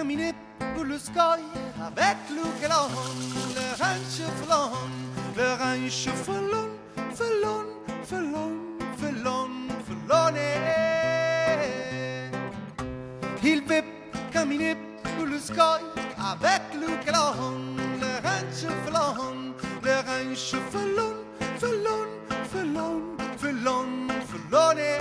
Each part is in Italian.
caminer pour le sky avec le galon, le ranch flon, le ranch flon, flon, flon, flon, flone. Il veut caminer pour le sky avec le galon, le ranch flon, le ranch flon, flon, flon, flon, flone.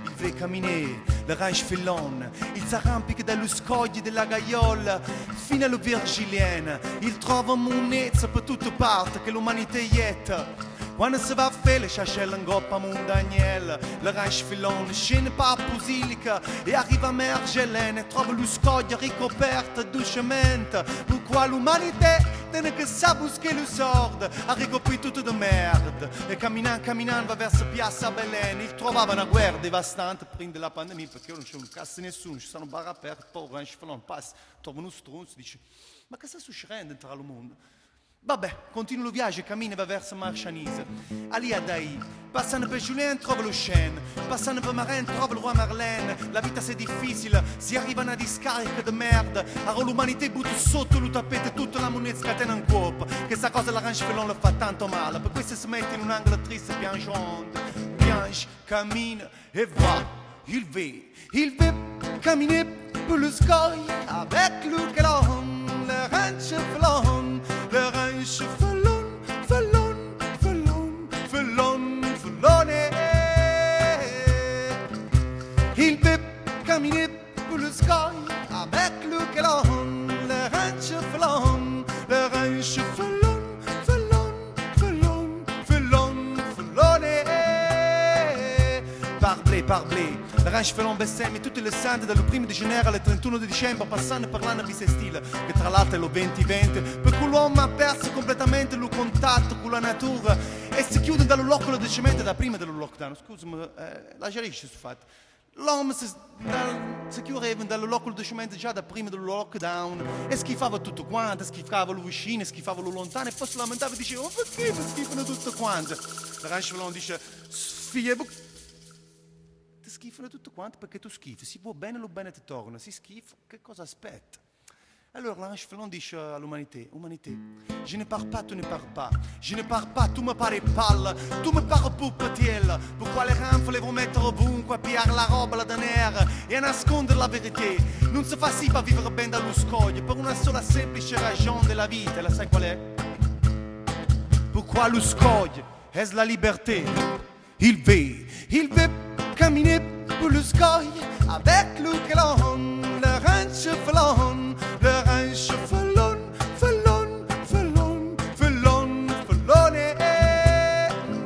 Il veut caminer le ranch filon, il s'arrampica dallo scoglio della gaiola fino alla Virgilienne, il trova monezza per tutte parti che l'umanità ietta. Quando si va a fare le chachelle in goppa mondagnelle, le ranch filon scende per Pusilica e arriva a Mergellene e trova lo scoglio ricoperto dolcemente, per qua l'umanità tiene che sa buscare lo sordo, ha ricoperto tutto di merda. E camminando va verso Piazza Belen, il trovava una guerra devastante prima della pandemia, perché ora non c'è un cazzo nessuno, ci sono bar aperti, poi il ranch filon passa, trova uno stronzo, dice ma che sta succedendo tra il mondo? Vabbè, continua il viaggio e cammina verso Marcianise. Ali Adai, passando per Julien trova lo Chêne, passando per Marin trova il roi Merlin. La vita c'est difficile, si arriva a una discarica di merda. Allora l'umanità butta sotto il tappeto tutta la moneta scatena in corpo. Che sta cosa l'Orange Felon le fa tanto male, per questo si mette in un angolo triste piangeante. Piange, cammina e va. Il veut caminer pour le sky avec le galon, le ranch Felon. Le ranch felon, felon, felon, felon, felone. Il veut caminer pour le sky avec le galon, le ranch felon, le ranch felon, felon, felon, felon, felone. Parblé, le ranch felon bestemmia tutte le sante dal 1 di gennaio al 31 di dicembre, passando per l'anno bisestile, che tra l'altro è lo 2020, per cui l'uomo ha perso completamente il contatto con la natura e si chiude dallo loccolo di cemento da prima dello lockdown. Scusami, la chiarisci su fatto. L'uomo si chiudeva dallo loccolo di cemento già da prima dello lockdown e schifava tutto quanto, schifava lo vicino, schifava lo lontano e poi si lamentava e diceva, ma perché schifano tutto quanto? Il ranch felon dice, figlia, ti schifano tutto quanto perché tu schifi, si può bene, lo bene ti torna, si schifa, che cosa aspetta? Allora l'Orange Felon dice all'umanità, je ne pars pas, tu ne pars pas, je ne pars pas, tu me pari palle, tu me pari puppetielle, per quale ranfole vont mettere ovunque a piare la roba, la denera e a nascondere la verità, non si fa sì per vivere bene dallo scoglio, per una sola semplice ragione della vita, la sai qual è? Pourquoi lo scoglio è la libertà, il veut caminer pour le sky avec le galon, le ranch felon, le ranch felon, felon, felon, felon, felone.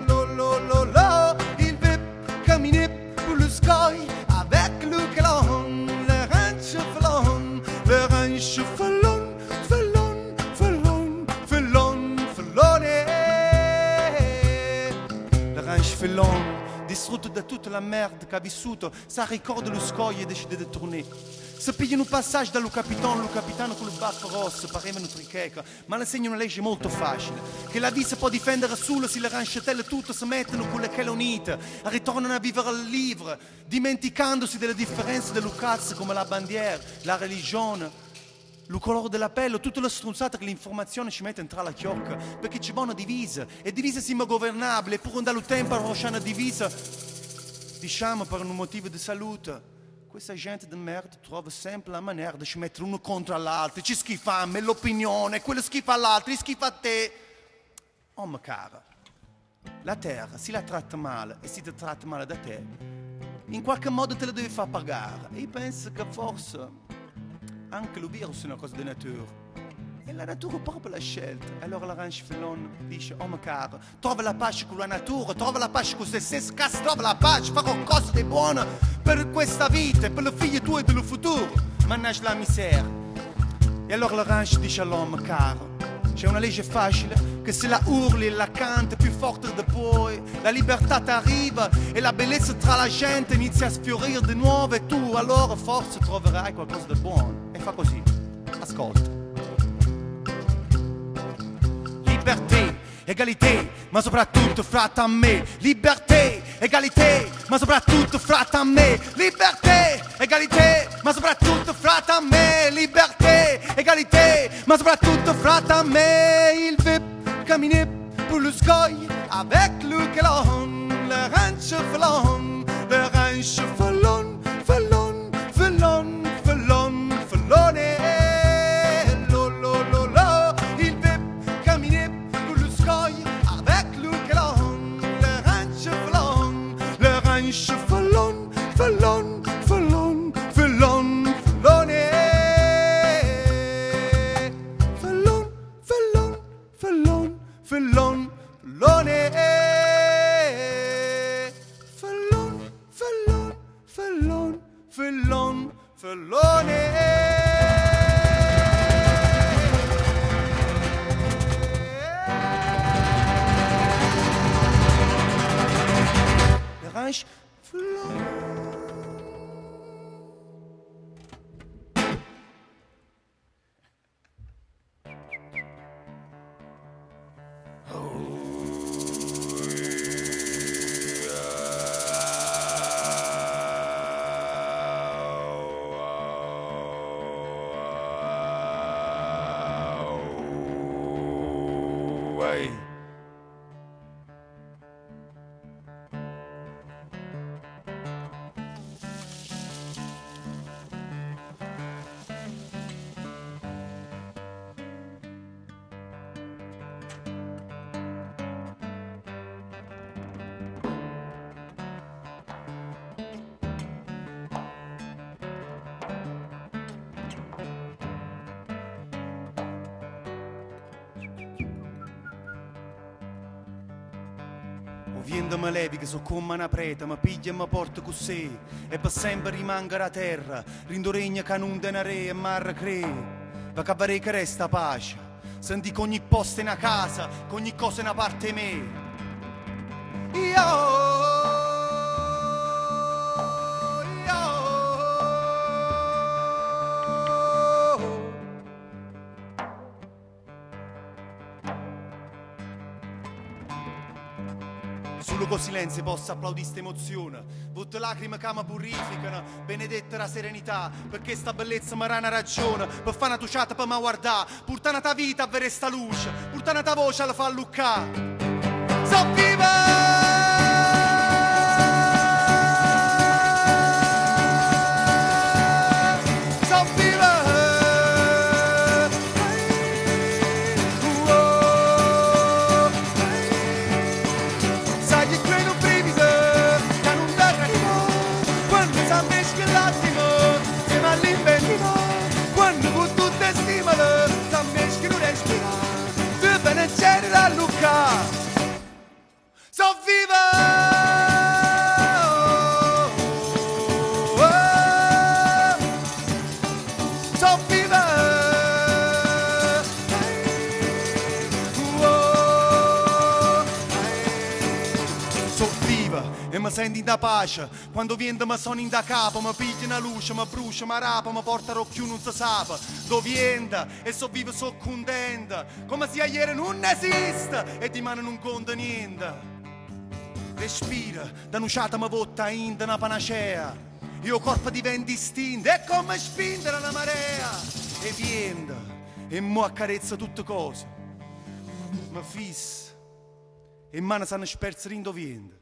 Lo, lo, lo, lo. Il veut caminer pour le sky avec le galon, le ranch felon, le ranch felon, felon, felon, felon, felone. Le ranch felon, distrutto da tutta la merda che ha vissuto, sa ricorda lo scoglio e decide di tornare. Se pigliano un passaggio dallo capitano con il baffa rosso, pareva una tricheca, ma le insegna una legge molto facile, che la vita si può difendere solo se le rancetelle tutte si mettono con le chele unite, e ritornano a vivere al livre, dimenticandosi delle differenze dello cazzo come la bandiera, la religione, il colore della pelle, tutte le stronzate che l'informazione ci mette tra la chiocca, perché ci vuole una divisa, e divisa siamo governabili, e pur dallo tempo a una divisa, diciamo per un motivo di salute. Questa gente di merda trova sempre la maniera di ci mettere uno contro l'altro, ci schifa a me l'opinione, quello schifa all'altro, schifa a te. Oh ma cara, la terra se la tratta male e se ti tratta male da te, in qualche modo te la devi far pagare. E io penso che forse anche lo virus è una cosa di natura. E la natura proprio l'ha scelta. Allora l'Orange Felon dice, oh ma caro, trova la pace con la natura, trova la pace con se stesso, cazzo, trova la pace, fa qualcosa di buono per questa vita, per le figlie tue dello futuro. Mannaggia la miseria. E allora l'Orange dice all'uomo, caro, c'è una legge facile, che se la urli e la canti più forte di poi, la libertà ti arriva e la bellezza tra la gente inizia a sfiorire di nuovo e tu allora forse troverai qualcosa di buono. E fa così, ascolta. Libertà, egalità, ma soprattutto fra te e me, libertà, egalité, ma soprattutto fra te e me. Liberté, egalité, ma soprattutto fra te e me. Liberté, egalité, ma soprattutto fra te e me. Il veut caminer pour le sky avec le calon, le ranch fallon, le ranch fallon, fallon, fallon, fallon, fallone. Lo, lo, lo, lo. Il veut caminer pour le sky avec le calon, le ranch fallon, le ranch fallon, fallon, fallon, fallon, fallone. Fallon, fallon, fallon, fallon, fallone. Fallon, fallon, fallon, fallon, fallone. Le ranch fallon. Way. Viendo me levi che so come una preta, mi piglia e mi porta con sé, e per sempre rimanga a terra, rindoregna che non denare e marra cree, va che che resta pace, senti che ogni posto è una casa, che ogni cosa è una parte me. Io solo con silenzio posso applaudire sta emozione. Tutte lacrime che mi purificano, benedetta la serenità, perché sta bellezza mi dà una ragione, per fare una tuciata per mi guardare, portare ta vita a vedere sta luce, portare ta voce alla fa luccare. So viva! Da Luca, so viva, so viva, so viva e mi sento in da pace. Quando viene mi sono in da capo, mi piglia una luce, mi brucia, mi rapa, mi porta a rocchio, non si sa dove viene e so vivo, so contenta, come se ieri non esiste e di mano non conta niente. Respira, da nuciata mi votta in una panacea, io corpo diventa istinto, è come spingere una marea, e viene, e mo accarezza tutte cose, mi fissa, e mano sanno sperse in dove viene.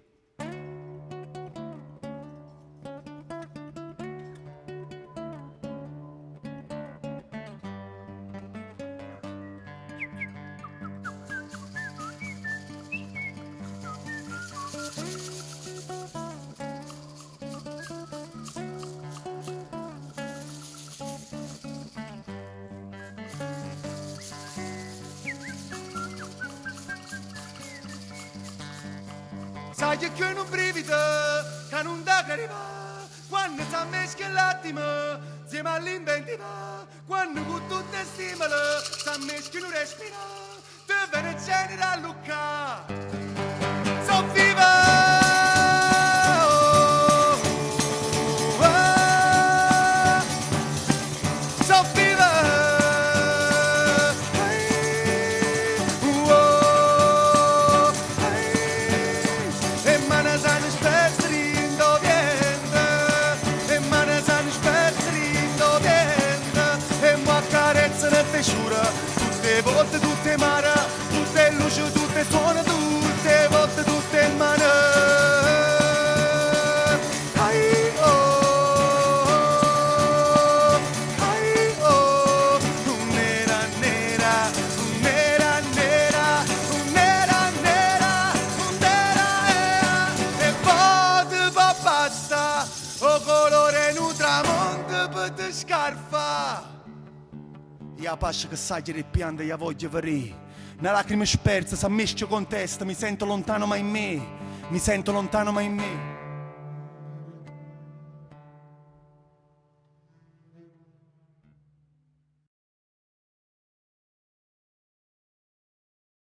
Sai che un brivido che non da che arriva, quando si mesca l'attimo, insieme all'inventiva, quando con tutte le stimole si mesca un respiro, dove ne c'è da Luca, so viva! Sana la pascia che saggia del pianto e la voglia varì. Una lacrima spersa si ammisce con testa, mi sento lontano ma in me, mi sento lontano ma in me.